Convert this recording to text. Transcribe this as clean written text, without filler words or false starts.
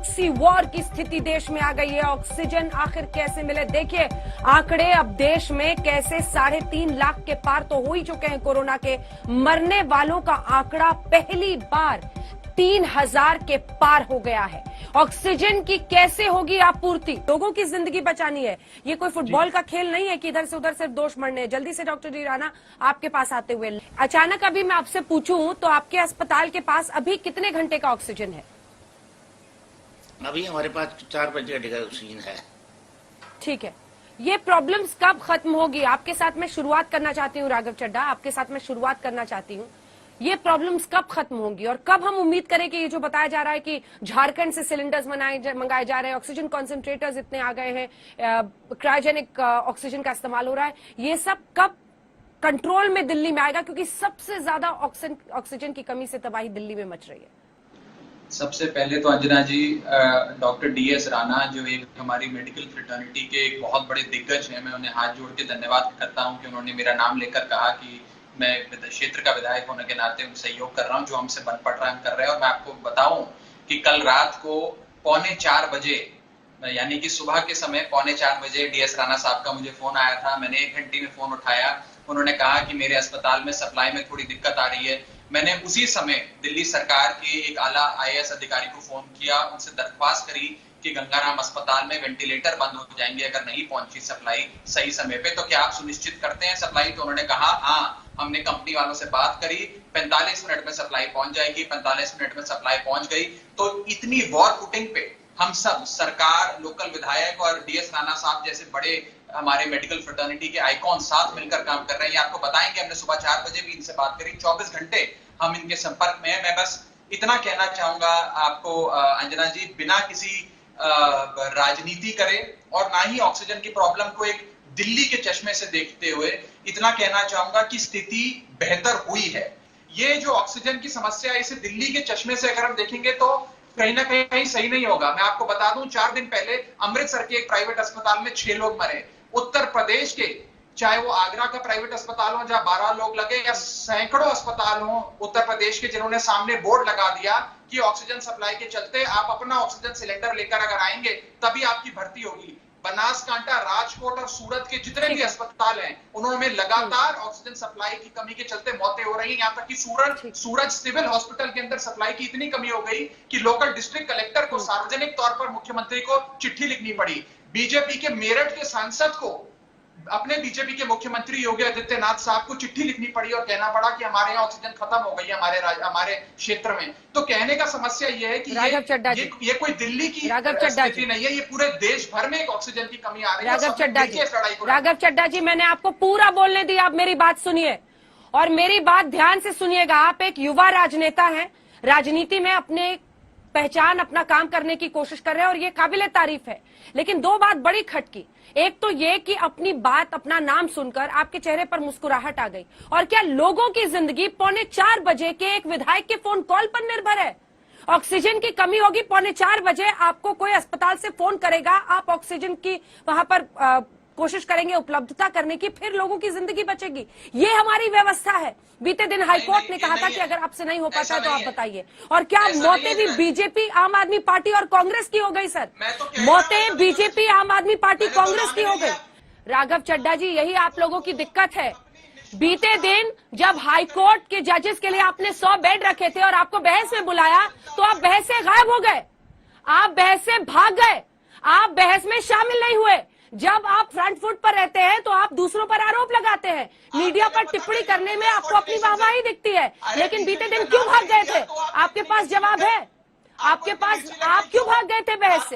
Proxy war की स्थिति देश में आ गई है। ऑक्सीजन आखिर कैसे मिले, देखिए आंकड़े अब देश में कैसे 3.5 लाख के पार तो हो ही चुके हैं। कोरोना के मरने वालों का आंकड़ा पहली बार 3000 के पार हो गया है। ऑक्सीजन की कैसे होगी आपूर्ति, लोगों की जिंदगी बचानी है। ये कोई फुटबॉल का खेल नहीं है कि इधर से उधर सिर्फ दोष मरने हैं। जल्दी से डॉक्टर जी राणा आपके पास आते हुए अचानक अभी मैं आपसे पूछूं तो आपके अस्पताल के पास अभी कितने घंटे का ऑक्सीजन है? अभी हमारे पास 4-5 घंटे का ऑक्सीजन है। ठीक है, ये प्रॉब्लम्स कब खत्म होगी? आपके साथ मैं शुरुआत करना चाहती हूँ राघव चड्ढा, आपके साथ मैं शुरुआत करना चाहती हूँ। ये प्रॉब्लम्स कब खत्म होंगी और कब हम उम्मीद करें कि ये जो बताया जा रहा है कि झारखंड से सिलेंडर्स मंगाए जा रहे हैं, ऑक्सीजन कॉन्सेंट्रेटर्स इतने आ गए हैं, क्रायोजेनिक ऑक्सीजन का इस्तेमाल हो रहा है, ये सब कब कंट्रोल में दिल्ली में आएगा? क्योंकि सबसे ज्यादा ऑक्सीजन की कमी से तबाही दिल्ली में मच रही है। सबसे पहले तो अंजना जी, डॉक्टर DS राणा जो एक हमारी मेडिकल फ्रेटर्निटी के एक बहुत बड़े दिग्गज हैं, मैं उन्हें हाथ जोड़ के धन्यवाद करता हूं कि उन्होंने मेरा नाम लेकर कहा कि मैं क्षेत्र का विधायक होने के नाते उनसे सहयोग कर रहा हूं, जो हमसे बन पड़ रहा है कर रहे हैं। और मैं आपको बताऊं कि कल रात को 3:45 बजे, यानी कि सुबह के समय 3:45 बजे DS राणा साहब का मुझे फोन आया था। मैंने 1 घंटे में फोन उठाया। उन्होंने कहा कि मेरे अस्पताल में सप्लाई में थोड़ी दिक्कत आ रही है। मैंने उसी समय दिल्ली सरकार के एक आला IAS अधिकारी को फोन किया, उनसे दरख्वास्त करी कि गंगाराम अस्पताल में वेंटिलेटर बंद हो जाएंगे अगर नहीं पहुंची सप्लाई सही समय पे, तो क्या आप सुनिश्चित करते हैं सप्लाई? तो उन्होंने कहा हाँ, हमने कंपनी वालों से बात करी, 45 मिनट में सप्लाई पहुंच जाएगी। 45 मिनट में सप्लाई पहुंच गई। तो इतनी वॉर फुटिंग पे हम सब, सरकार, लोकल विधायक और DS राणा साहब जैसे बड़े हमारे मेडिकल फ्रेटर्निटी के आइकॉन साथ मिलकर काम कर रहे हैं। आपको बताएंगे, हमने सुबह 4 बजे भी इनसे बात करी, 24 घंटे हम इनके संपर्क में हैं। मैं बस इतना कहना चाहूंगा आपको अंजना जी, बिना किसी राजनीति करे और ना ही ऑक्सीजन की प्रॉब्लम को एक दिल्ली के चश्मे से देखते हुए इतना कहना चाहूंगा कि स्थिति बेहतर हुई है। ये जो ऑक्सीजन की समस्या है, इसे दिल्ली के चश्मे से अगर हम देखेंगे तो कहीं ना कहीं सही नहीं होगा। मैं आपको बता दूं, 4 दिन पहले अमृतसर के एक प्राइवेट अस्पताल में 6 लोग मरे। उत्तर प्रदेश के, चाहे वो आगरा का प्राइवेट अस्पताल हो जहां 12 लोग लगे, या सैकड़ों अस्पताल हो उत्तर प्रदेश के जिन्होंने सामने बोर्ड लगा दिया कि ऑक्सीजन सप्लाई के चलते आप अपना ऑक्सीजन सिलेंडर लेकर अगर आएंगे तभी आपकी भर्ती होगी। बनासकांठा, राजकोट और सूरत के जितने भी अस्पताल हैं, उन्होंने लगातार ऑक्सीजन सप्लाई की कमी के चलते मौतें हो रही हैं। यहाँ तक कि सूरत सिविल हॉस्पिटल के अंदर सप्लाई की इतनी कमी हो गई कि लोकल डिस्ट्रिक्ट कलेक्टर को सार्वजनिक तौर पर मुख्यमंत्री को चिट्ठी लिखनी पड़ी। बीजेपी के मेरठ के सांसद को अपने बीजेपी के मुख्यमंत्री योगी आदित्यनाथ साहब को चिट्ठी लिखनी पड़ी और कहना पड़ा कि हमारे यहाँ ऑक्सीजन खत्म हो गई है हमारे क्षेत्र में। तो कहने का समस्या ये है कि ये कोई दिल्ली की स्थिति नहीं है, ये पूरे देश भर में एक ऑक्सीजन की कमी आ रही है। राघव चड्ढा जी, मैंने आपको पूरा बोलने दिया, आप मेरी बात सुनिए और मेरी बात ध्यान से सुनिएगा। आप एक युवा राजनेता हैं, राजनीति में अपने पहचान, अपना काम करने की कोशिश कर रहे हैं और ये काबिले तारीफ है। लेकिन 2 बात बड़ी खटकी। एक तो ये कि अपनी बात, अपना नाम सुनकर आपके चेहरे पर मुस्कुराहट आ गई, और क्या लोगों की जिंदगी 3:45 बजे के एक विधायक के फोन कॉल पर निर्भर है? ऑक्सीजन की कमी होगी, 3:45 बजे आपको कोई अस्पताल से फोन करेगा, आप ऑक्सीजन की वहां पर कोशिश करेंगे उपलब्धता करने की, फिर लोगों की जिंदगी बचेगी। ये हमारी व्यवस्था है। बीते दिन हाईकोर्ट ने कहा था कि अगर आपसे नहीं हो पाता है तो आप बताइए। और क्या मौतें भी बीजेपी, आम आदमी पार्टी और कांग्रेस की हो गई? सर, मौतें बीजेपी, आम आदमी पार्टी, कांग्रेस की हो गई। राघव चड्ढा जी, यही आप लोगों की दिक्कत है। बीते दिन जब हाईकोर्ट के जजेस के लिए आपने 100 बेड रखे थे और आपको बहस में बुलाया तो आप बहस से गायब हो गए, आप बहस से भाग गए, आप बहस में शामिल नहीं हुए। जब आप फ्रंट फुट पर रहते हैं तो आप दूसरों पर आरोप लगाते हैं, मीडिया पर टिप्पणी करने में आपको अपनी वाहवाही दिखती है। लेकिन बीते दिन क्यों भाग गए थे? आपके पास जवाब है, आपके पास, आप क्यों भाग गए थे बहस से?